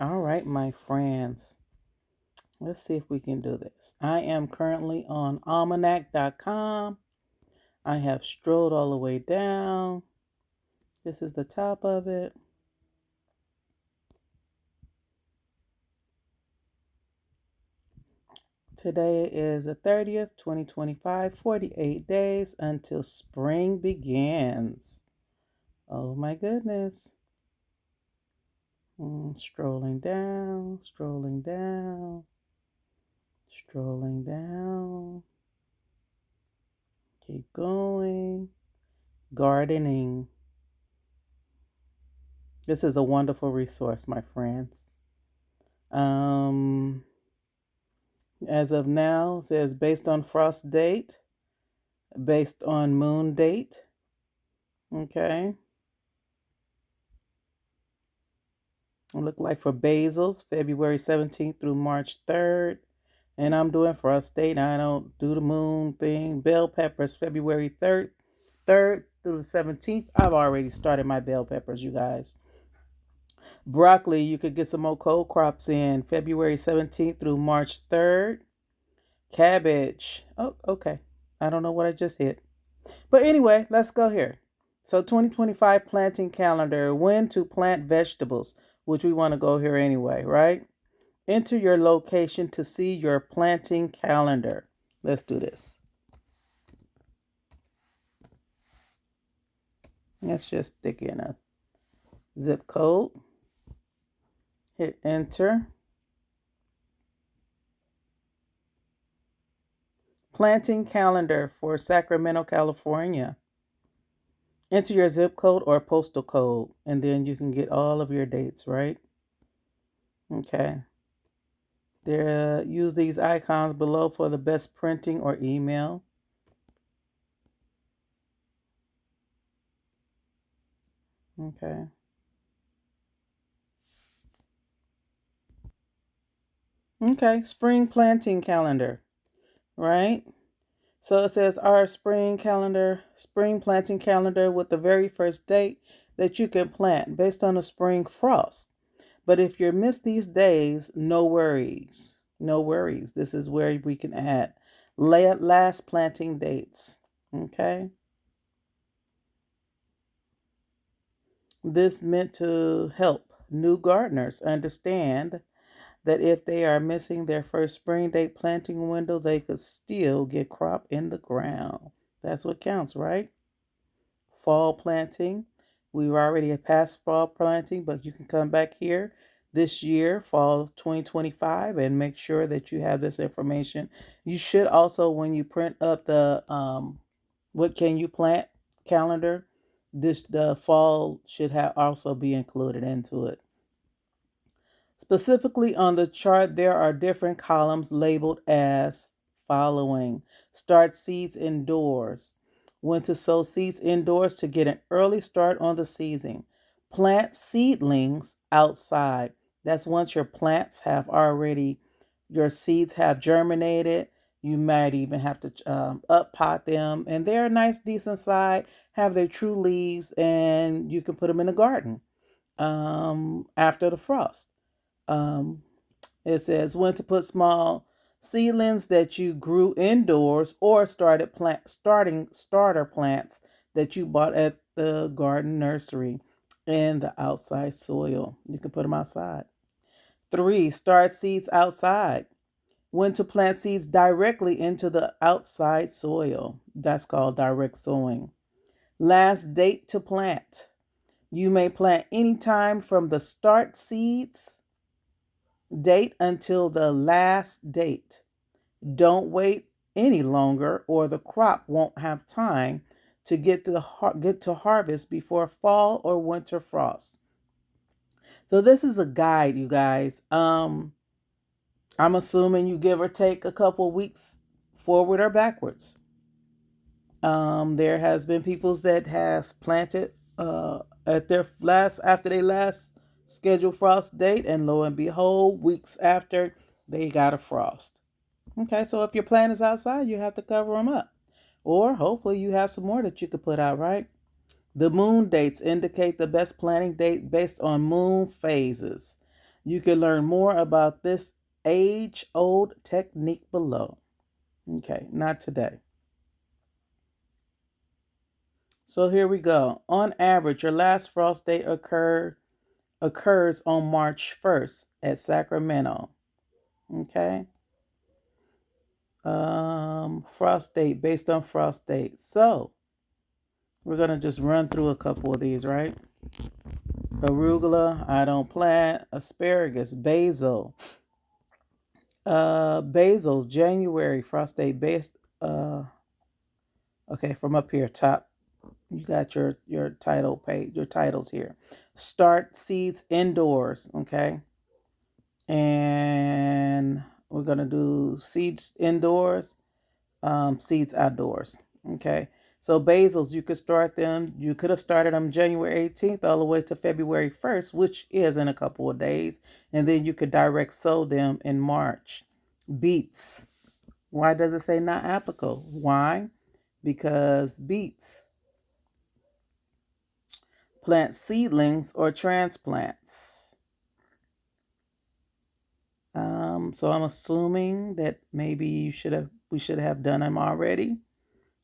All right, my friends. Let's see if we can do this. I am currently on almanac.com. I have strolled all the way down. This is the top of it. Today is the 30th, 2025, 48 days until spring begins. Oh my goodness. Strolling down, strolling down, strolling down. Keep going. Gardening. This is a wonderful resource, my friends. Um, as of now, it says based on frost date, based on moon date. Okay. It look like for basils, February 17th through March 3rd. And I'm doing frost date. I don't do the moon thing. Bell peppers, February 3rd through the 17th. I've already started my bell peppers, you guys. Broccoli, you could get some more cold crops in February 17th through March 3rd. Cabbage. Oh, okay. I don't know what I just hit. But anyway, let's go here. So 2025 planting calendar, when to plant vegetables, which we want to go here anyway, right? Enter your location to see your planting calendar. Let's do this. Let's just stick in a zip code. Hit enter. Planting calendar for Sacramento, California. Enter your zip code or postal code, and then you can get all of your dates, right? Okay. Use these icons below for the best printing or email. Okay. Okay, spring planting calendar, right? So it says our spring planting calendar with the very first date that you can plant based on the spring frost. But if you miss these days, no worries. No worries. This is where we can add last planting dates. Okay. This meant to help new gardeners understand that if they are missing their first spring date planting window, they could still get crop in the ground. That's what counts, right? Fall planting. We've already passed fall planting, but you can come back here this year, fall of 2025, and make sure that you have this information. You should also, when you print up the what can you plant calendar, the fall should have also be included into it. Specifically on the chart, there are different columns labeled as following. Start seeds indoors. When to sow seeds indoors to get an early start on the season. Plant seedlings outside. That's once your seeds have germinated. You might even have to up pot them, and they're a nice, decent size, have their true leaves, and you can put them in the garden after the frost. Um, it says when to put small seedlings that you grew indoors or starter plants that you bought at the garden nursery in the outside soil. You can put them outside. 3, start seeds outside. When to plant seeds directly into the outside soil. That's called direct sowing. Last date to plant. You may plant anytime from the start seeds date until the last date. Don't wait any longer or the crop won't have time to get to harvest before fall or winter frost. So this is a guide, you guys. I'm assuming you give or take a couple weeks forward or backwards. There has been peoples that has planted at their last after they last scheduled frost date, and lo and behold, weeks after they got a frost. Okay, so if your plant is outside, you have to cover them up, or hopefully you have some more that you could put out. Right. The moon dates indicate the best planting date based on moon phases. You can learn more about this age-old technique below. Okay, not today. So here we go. On average, your last frost date occurs on March 1st at Sacramento. Okay. Frost date based on frost date. So we're gonna just run through a couple of these, right? Arugula, I don't plant. Asparagus, basil. Basil, January, frost date based. Okay, from up here, top. You got your title page, your titles here. Start seeds indoors, okay? And we're gonna do seeds indoors, seeds outdoors. Okay. So basils, you could start them. You could have started them January 18th all the way to February 1st, which is in a couple of days. And then you could direct sow them in March. Beets. Why does it say not applicable? Why? Because beets plant seedlings or transplants. So I'm assuming that maybe we should have done them already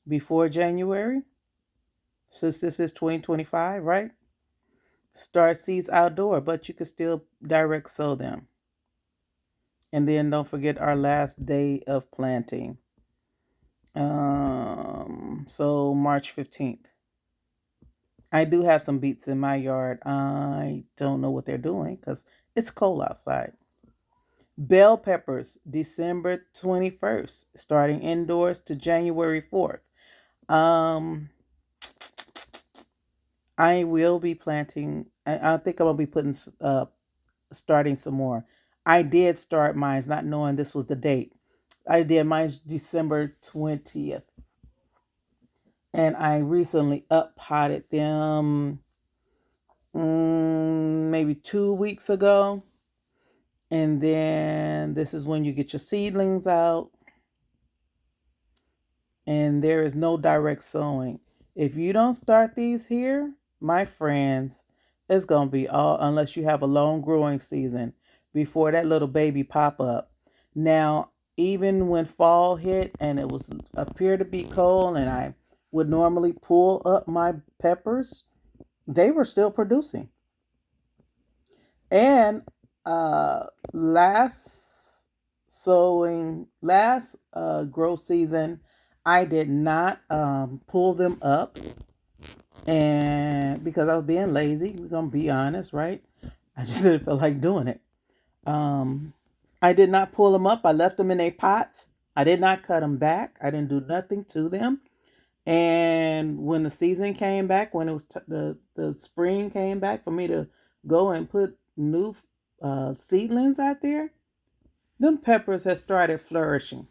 before January, since this is 2025, right? Start seeds outdoor, but you can still direct sow them. And then don't forget our last day of planting. So March 15th. I do have some beets in my yard. I don't know what they're doing because it's cold outside. Bell peppers, December 21st, starting indoors to January 4th. Um, I will be planting. I think I'm gonna be putting starting some more. I did start mine, not knowing this was the date. I did mine December 20th, and I recently up potted them maybe 2 weeks ago. And then this is when you get your seedlings out, and there is no direct sowing. If you don't start these here, my friends, it's going to be all, unless you have a long growing season before that little baby pop up. Now, even when fall hit and it was appeared to be cold and I would normally pull up my peppers, they were still producing. And uh last last grow season, I did not pull them up, and because I was being lazy, we're gonna be honest, right? I just didn't feel like doing it. um I did not pull them up. I left them in their pots. I did not cut them back. I didn't do nothing to them. And when the season came back, when it was the spring came back for me to go and put new seedlings out there, them peppers had started flourishing.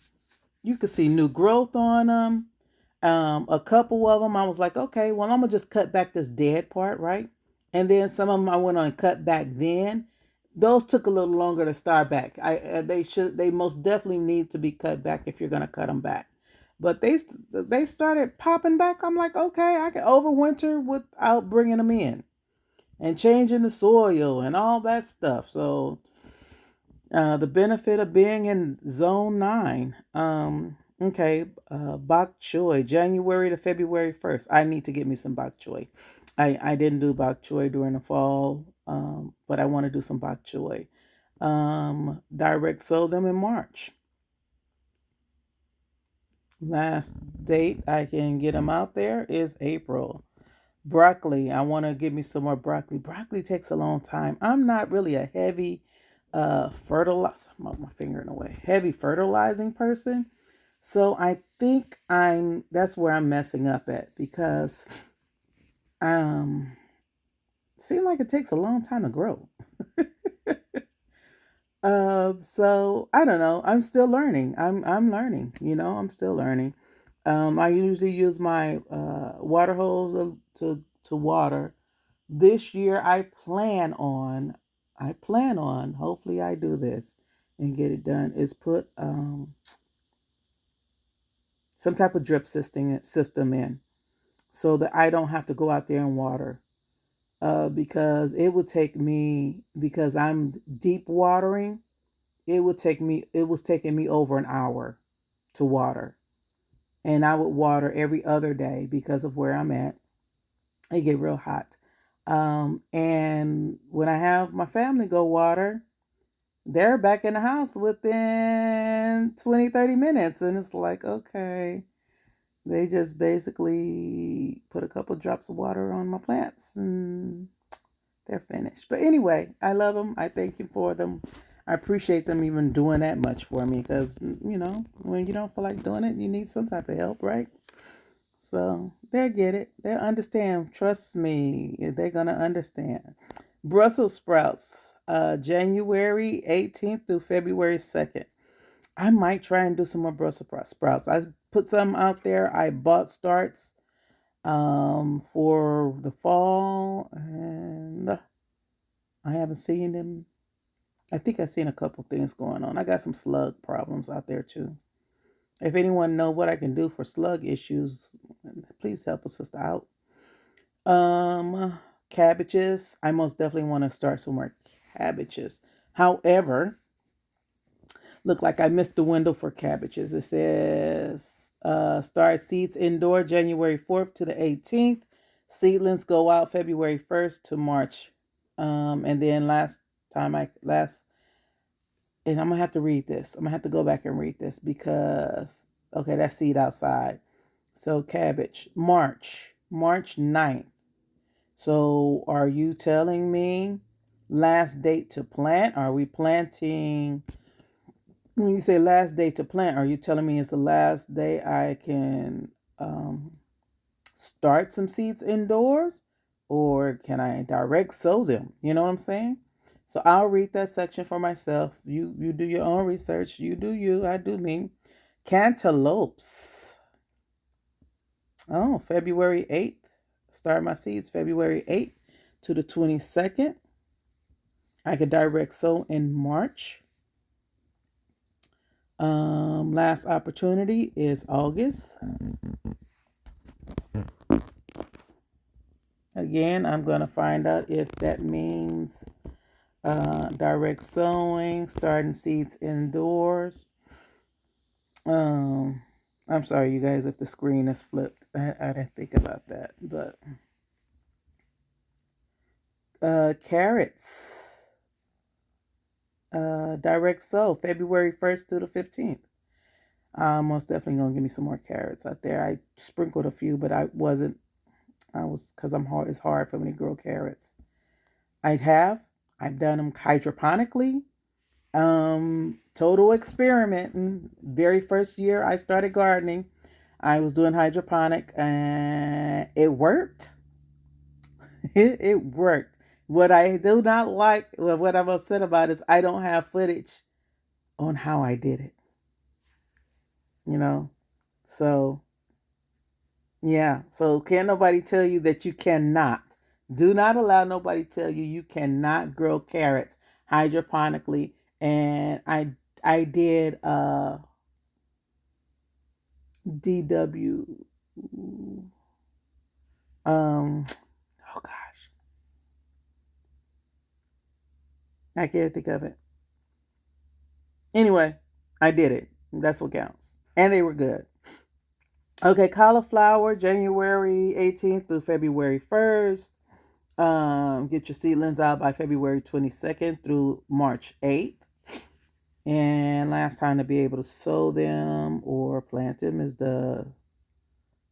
You could see new growth on them. A couple of them, I was like, okay, well, I'm gonna just cut back this dead part, right? And then some of them I went on and cut back. Then those took a little longer to start back. They most definitely need to be cut back if you're gonna cut them back. But they started popping back. I'm like, okay, I can overwinter without bringing them in and changing the soil and all that stuff. So the benefit of being in zone 9. Okay, bok choy, January to February 1st. I need to get me some bok choy. I didn't do bok choy during the fall, but I want to do some bok choy. Direct sow them in March. Last date I can get them out there is April. Broccoli, I want to give me some more broccoli. Broccoli takes a long time. I'm not really a heavy fertilizer, my finger in the way, heavy fertilizing person. So I think that's where I'm messing up at, because um seems like it takes a long time to grow. So I don't know. I'm still learning. I'm learning, I'm still learning. I usually use my water hose to water. This year I plan on, hopefully I do this and get it done, is put some type of drip system in, so that I don't have to go out there and water. because it would take me, because I'm deep watering, it was taking me over an hour to water. And I would water every other day because of where I'm at. It get real hot. And when I have my family go water, they're back in the house within 20, 30 minutes. And it's like, okay, they just basically put a couple drops of water on my plants and they're finished. But anyway, I love them. I thank you for them. I appreciate them even doing that much for me because, when you don't feel like doing it, you need some type of help, right? So they'll get it. They'll understand. Trust me, they're going to understand. Brussels sprouts, January 18th through February 2nd. I might try and do some more Brussels sprouts. I put some out there. I bought starts for the fall, and I haven't seen them. I think I've seen a couple things going on. I got some slug problems out there too. If anyone know what I can do for slug issues, please help a sister out. Cabbages. I most definitely want to start some more cabbages. However, look like I missed the window for cabbages. It says start seeds indoor January 4th to the 18th. Seedlings go out February 1st to March. And then and I'm gonna have to read this. I'm gonna have to go back and read this because okay, that's seed outside. So cabbage, March 9th. So are you telling me last date to plant? Are we planting? When you say last day to plant, are you telling me it's the last day I can start some seeds indoors? Or can I direct sow them? You know what I'm saying? So I'll read that section for myself. You do your own research. You do you, I do me. Cantaloupes. Oh, February 8th. Start my seeds February 8th to the 22nd. I could direct sow in March. Last opportunity is August. Again, I'm going to find out if that means direct sowing, starting seeds indoors. I'm sorry, you guys, if the screen is flipped. I didn't think about that. But carrots, direct sow, February 1st through the 15th. I'm most definitely going to give me some more carrots out there. I sprinkled a few, but I was, because I'm hard, it's hard for me to grow carrots. I've done them hydroponically. Total experiment. And very first year I started gardening, I was doing hydroponic and it worked. It worked. What I do not like, well, what I'm upset about is I don't have footage on how I did it, you know? So, yeah. So, can't nobody tell you that you cannot. Do not allow nobody tell you you cannot grow carrots hydroponically. And I did DW oh gosh. I can't think of it. Anyway, I did it. That's what counts. And they were good. Okay, cauliflower, January 18th through February 1st. Get your seedlings out by February 22nd through March 8th. And last time to be able to sow them or plant them is the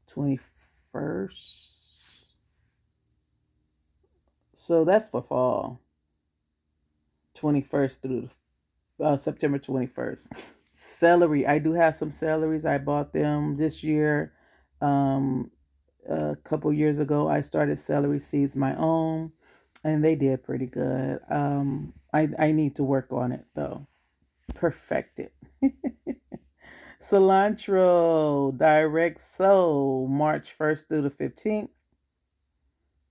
21st. So that's for fall. 21st through September 21st. Celery. I do have some celeries. I bought them this year. Um, a couple years ago, I started celery seeds my own, and they did pretty good. I need to work on it though. Perfect it. Cilantro, direct sow, March 1st through the 15th.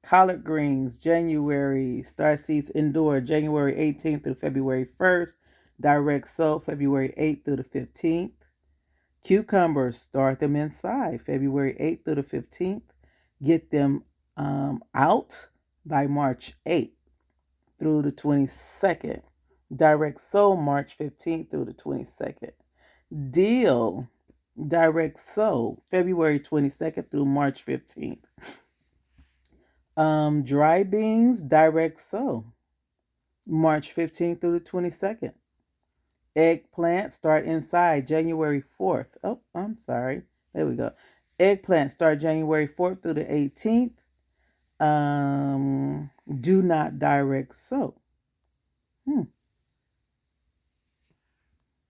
Collard greens, January, start seeds indoor, January 18th through February 1st. Direct sow, February 8th through the 15th. Cucumbers, start them inside, February 8th through the 15th. Get them out by March 8th through the 22nd. Direct Soul, March 15th through the 22nd. Deal, Direct Soul, February 22nd through March 15th. Dry Beans, Direct Soul, March 15th through the 22nd. Eggplant, start inside January 4th. Oh, I'm sorry. There we go. Eggplant, start January 4th through the 18th. Do not direct sow.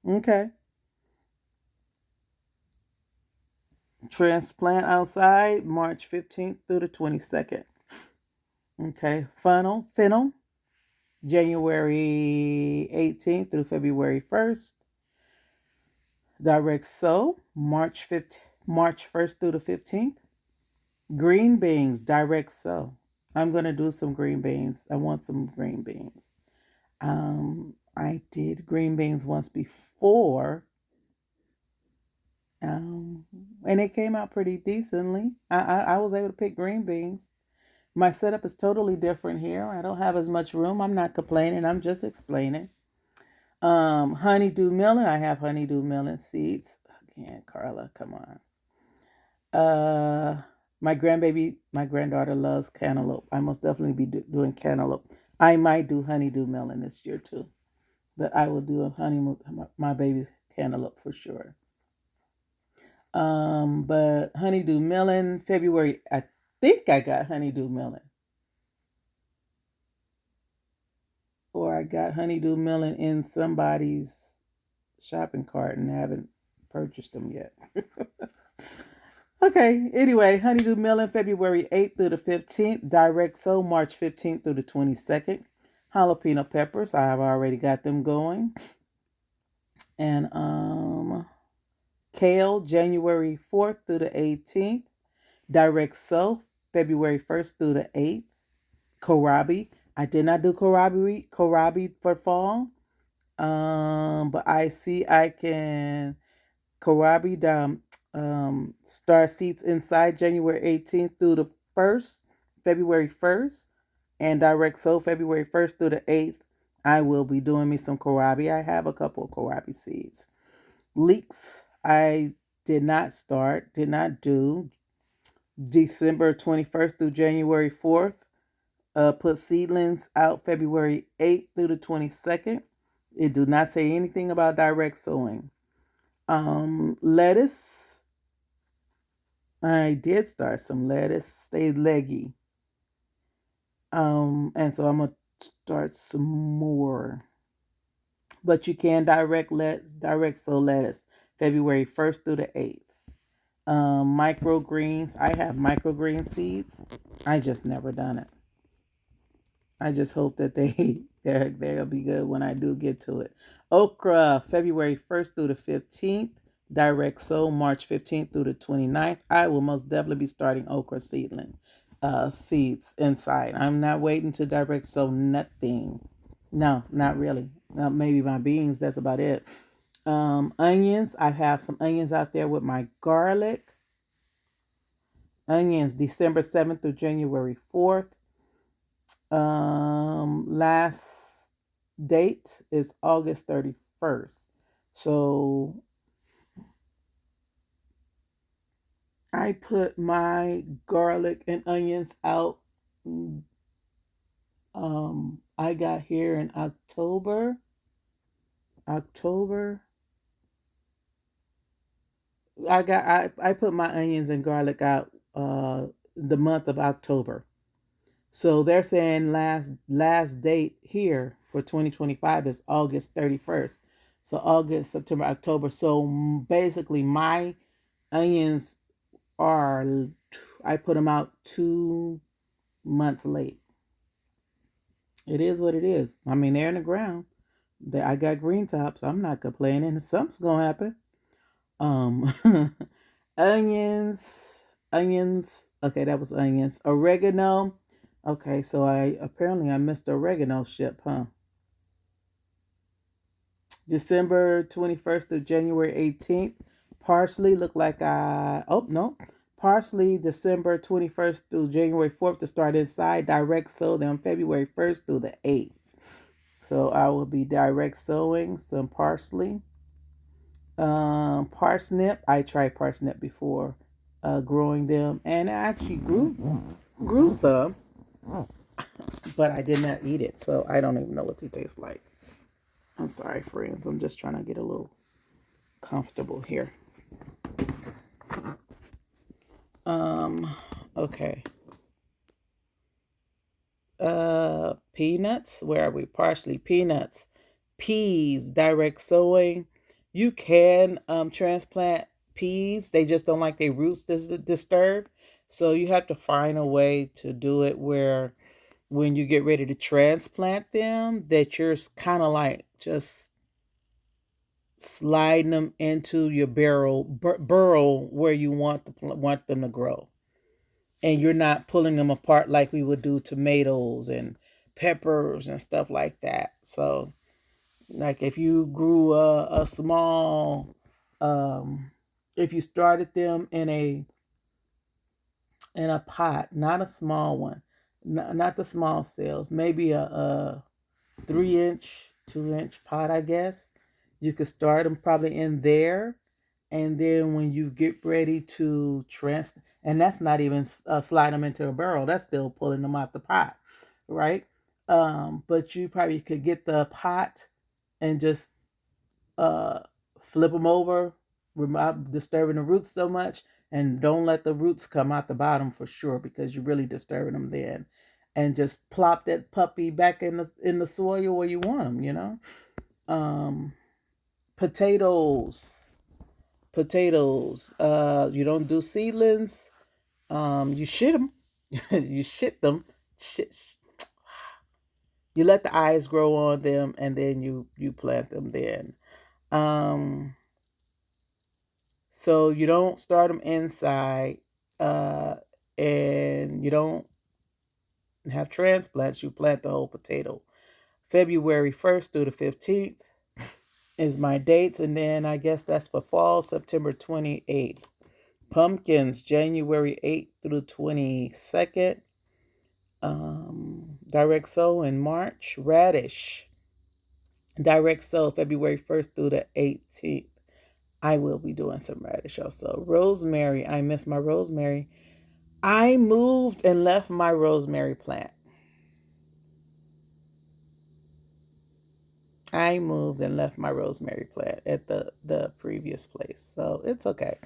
Okay. Transplant outside March 15th through the 22nd. Okay. Fennel, January 18th through February 1st. Direct sow March 1st through the 15th. Green beans, direct sow. I'm going to do some green beans. I want some green beans. I did green beans once before, and it came out pretty decently. I was able to pick green beans. My setup is totally different here. I don't have as much room. I'm not complaining. I'm just explaining. Honeydew melon. I have honeydew melon seeds. Again, Carla, come on. My granddaughter loves cantaloupe. I must definitely be doing cantaloupe. I might do honeydew melon this year too, but I will do my baby's cantaloupe for sure. But honeydew melon, February, I think I got honeydew melon. Or I got honeydew melon in somebody's shopping cart and haven't purchased them yet. Okay, anyway, honeydew melon, February 8th through the 15th. Direct sow, March 15th through the 22nd. Jalapeno peppers, I have already got them going. And kale, January 4th through the 18th. Direct sow, February 1st through the 8th. Kohlrabi, I did not do kohlrabi for fall. But I see I can kohlrabi star seeds inside January 18th through the 1st, February 1st, and direct sow February 1st through the 8th. I will be doing me some kohlrabi. I have a couple of kohlrabi seeds. Leeks, I did not do December 21st through January 4th. Put seedlings out February 8th through the 22nd. It do not say anything about direct sowing. Lettuce, I did start some lettuce, stayed leggy. And so I'm gonna start some more. But you can direct sow lettuce February 1st through the 8th. Microgreens, I have microgreen seeds. I just never done it. I just hope that they'll be good when I do get to it. Okra, February 1st through the 15th. Direct sow, March 15th through the 29th. I will most definitely be starting okra seeds inside. I'm not waiting to direct sow nothing. No, not really. Maybe my beans, that's about it. Onions, I have some onions out there with my garlic. Onions, December 7th through January 4th. Last date is August 31st. So I put my garlic and onions out. I got here in October. I put my onions and garlic out the month of October. So they're saying last date here for 2025 is August 31st. So August, September, October. So basically my onions are, I put them out 2 months late. It is what it is. I mean, they're in the ground. I got green tops. I'm not complaining. Something's going to happen. Onions. Okay, that was onions. Oregano. Okay, so I missed the oregano ship, huh? December 21st to January 18th. Parsley looked like oh no. Parsley, December 21st through January 4th to start inside. Direct sow them February 1st through the 8th. So I will be direct sowing some parsley. Parsnip. I tried parsnip before growing them, and I actually grew some, but I did not eat it, so I don't even know what they taste like. I'm sorry, friends. I'm just trying to get a little comfortable here. Okay. Peanuts. Where are we? Parsley, peanuts, peas, direct sowing. You can transplant peas. They just don't like their roots disturbed. So you have to find a way to do it where when you get ready to transplant them, that you're kind of like just sliding them into your burrow where you want them to grow, and you're not pulling them apart like we would do tomatoes and peppers and stuff like that. So, like if you grew a small, um, if you started them in a pot, not a small one, not the small cells, maybe a 3 inch, 2 inch pot, I guess. You could start them probably in there. And then when you get ready to and that's not even slide them into a barrel, that's still pulling them out the pot, right? But you probably could get the pot and just uh, flip them over without disturbing the roots so much. And don't let the roots come out the bottom for sure, because you're really disturbing them then. And just plop that puppy back in the soil where you want them. Um, Potatoes. Potatoes. You don't do seedlings. You shit them. You shit them. Shit. You let the eyes grow on them, and then you plant them. Then, um, so you don't start them inside, uh, and you don't have transplants. You plant the whole potato. February 1st through the 15th is my dates, and then I guess that's for fall, September 28th. Pumpkins, January 8th through 22nd. Direct sow in March. Radish, direct sow February 1st through the 18th. I will be doing some radish also. Rosemary, I miss my rosemary. I moved and left my rosemary plant. I moved and left my rosemary plant at the previous place. So it's okay.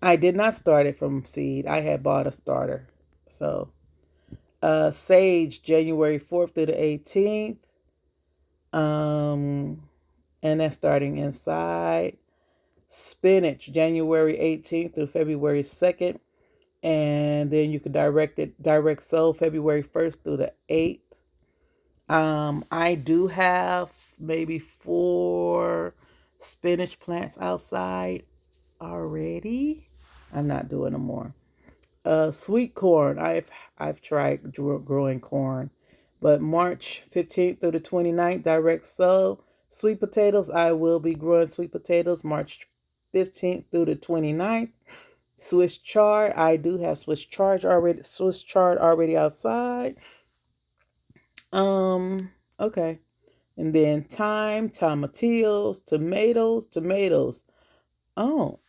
I did not start it from seed. I had bought a starter. So sage, January 4th through the 18th. And that's starting inside. Spinach, January 18th through February 2nd. And then you can direct sow February 1st through the 8th. I do have maybe 4 spinach plants outside already. I'm not doing them more. Sweet corn. I've tried growing corn, but March 15th through the 29th, direct sow. Sweet potatoes. I will be growing sweet potatoes March 15th through the 29th. Swiss chard. I do have Swiss chard already. Swiss chard already outside. Okay. And then thyme, tomatillos, tomatoes. Oh,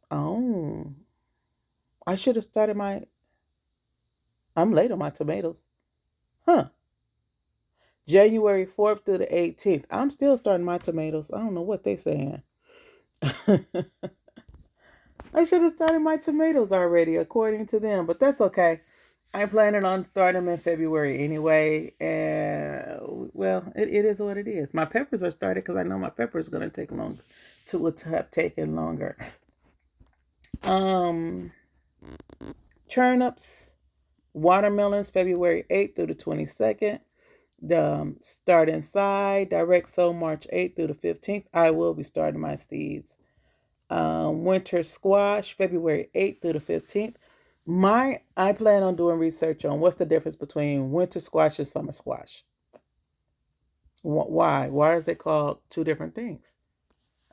oh. I should have started I'm late on my tomatoes. Huh. January 4th through the 18th. I'm still starting my tomatoes. I don't know what they saying. I should have started my tomatoes already, according to them, but that's okay. I'm planning on starting them in February anyway, and well, it is what it is. My peppers are started because I know my peppers going to take long to have taken longer. Um, Turnips, watermelons, February 8th through the 22nd. Start inside, direct sow March 8th through the 15th. I will be starting my seeds. Winter squash, February 8th through the 15th. I plan on doing research on what's the difference between winter squash and summer squash. Why? Why is they called two different things?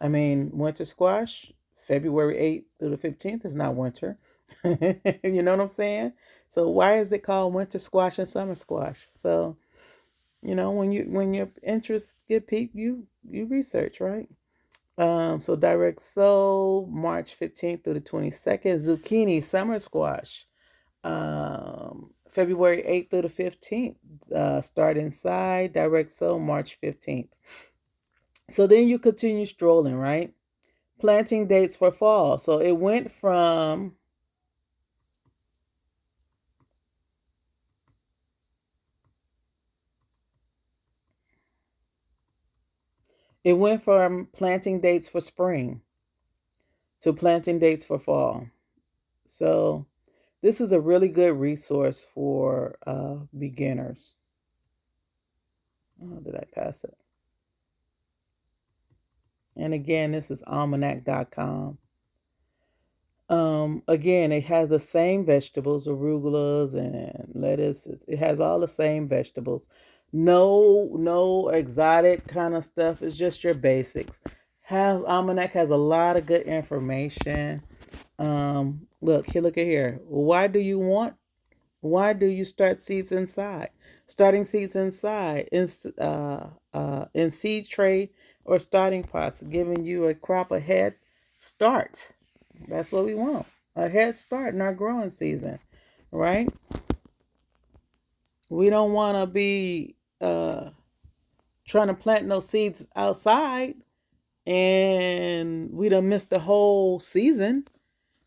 I mean, winter squash, February 8th through the 15th is not winter. You know what I'm saying? So why is it called winter squash and summer squash? So, when your interests get piqued, you research, right? So direct soul, March 15th through the 22nd. Zucchini summer squash, February 8th through the 15th. Start inside, direct soul, March 15th. So then you continue strolling, right? Planting dates for fall. So it went from planting dates for spring to planting dates for fall. So this is a really good resource for beginners. Oh, did I pass it? And again, this is almanac.com. Again, it has the same vegetables, arugulas and lettuce. It has all the same vegetables. No exotic kind of stuff. It's just your basics. Has Almanac has a lot of good information. Look at here. Why do you start seeds inside? Starting seeds inside in seed tray or starting pots, giving you a crop ahead start. That's what we want. A head start in our growing season, right? We don't want to be trying to plant no seeds outside and we done missed the whole season.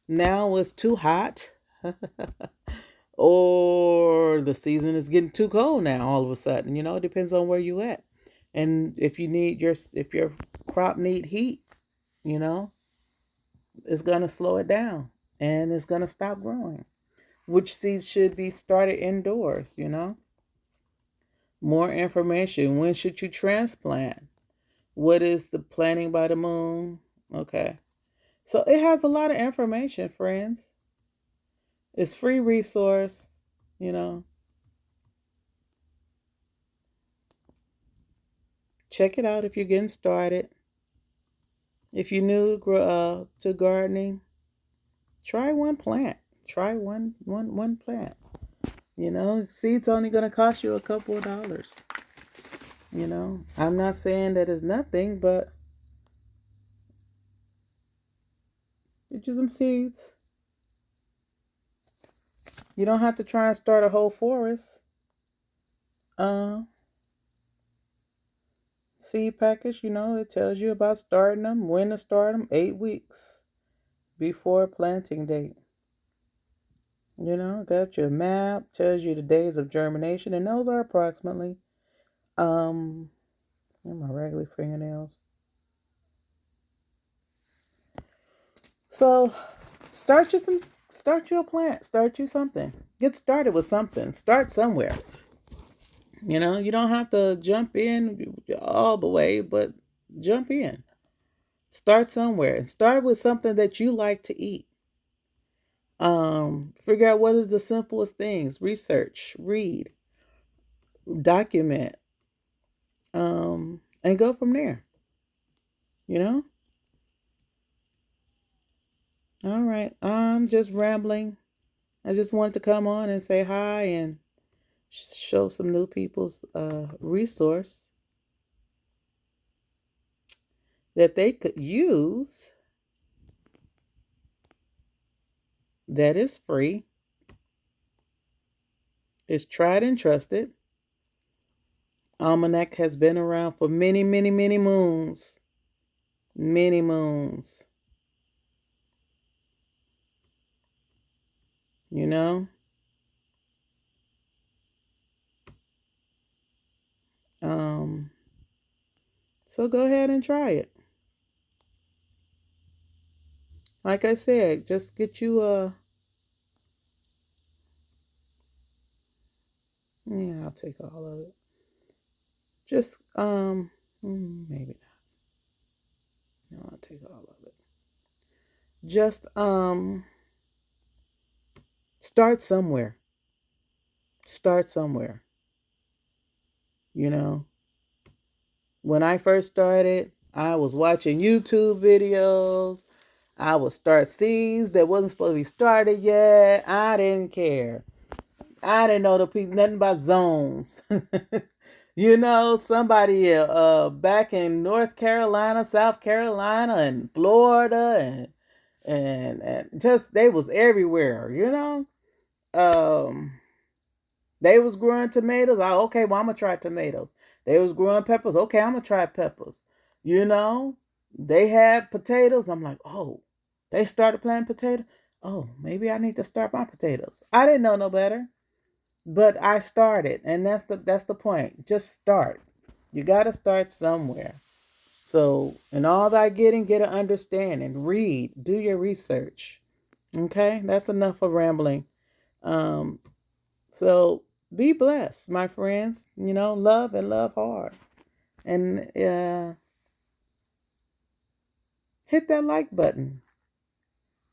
Now it's too hot. Or the season is getting too cold now all of a sudden. It depends on where you at. And if your crop need heat, you know, it's gonna slow it down and it's gonna stop growing. Which seeds should be started indoors. More information. When should you transplant? What is the planting by the moon? Okay. So it has a lot of information, friends. It's free resource, you know. Check it out if you're getting started. If you're new to gardening, try one plant. Try one plant. Seeds only gonna cost you a couple of dollars. I'm not saying that it's nothing, but get you some seeds. You don't have to try and start a whole forest. Uh, Seed package, it tells you about starting them, when to start them, 8 weeks before planting date. Got your map, tells you the days of germination, and those are approximately, um, my regular fingernails. So, start you a plant, start you something. Get started with something. Start somewhere. You don't have to jump in all the way, but jump in. Start somewhere and start with something that you like to eat. Figure out what is the simplest things. Research, read, document, and go from there. You know? All right. I'm just rambling. I just wanted to come on and say hi and show some new people's resource that they could use that is free, is tried and trusted. Almanac has been around for many, many, many moons. Many moons. You know? Um, so go ahead and try it. Like I said, just get you a. Yeah, I'll take all of it. Just maybe not. No, I'll take all of it. Just start somewhere. Start somewhere. You know, when I first started, I was watching YouTube videos. I would start seeds that wasn't supposed to be started yet. I didn't care. I didn't know the people nothing about zones. Somebody back in North Carolina, South Carolina, and Florida, and just they was everywhere. Um, they was growing tomatoes. Okay, well I'm gonna try tomatoes. They was growing peppers. Okay, I'm gonna try peppers. You know, they had potatoes. I'm like, oh, they started planting potatoes. Oh, maybe I need to start my potatoes. I didn't know no better. But I started, and that's the point. Just start. You got to start somewhere. So, in all thy getting, get an understanding. Read, do your research. Okay, that's enough of rambling. Um, so be blessed, my friends. Love and love hard, and hit that like button.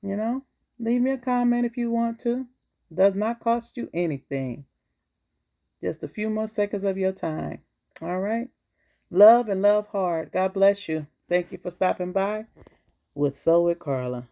You know, leave me a comment if you want to. Does not cost you anything. Just a few more seconds of your time. All right. Love and love hard. God bless you. Thank you for stopping by with So with Carla.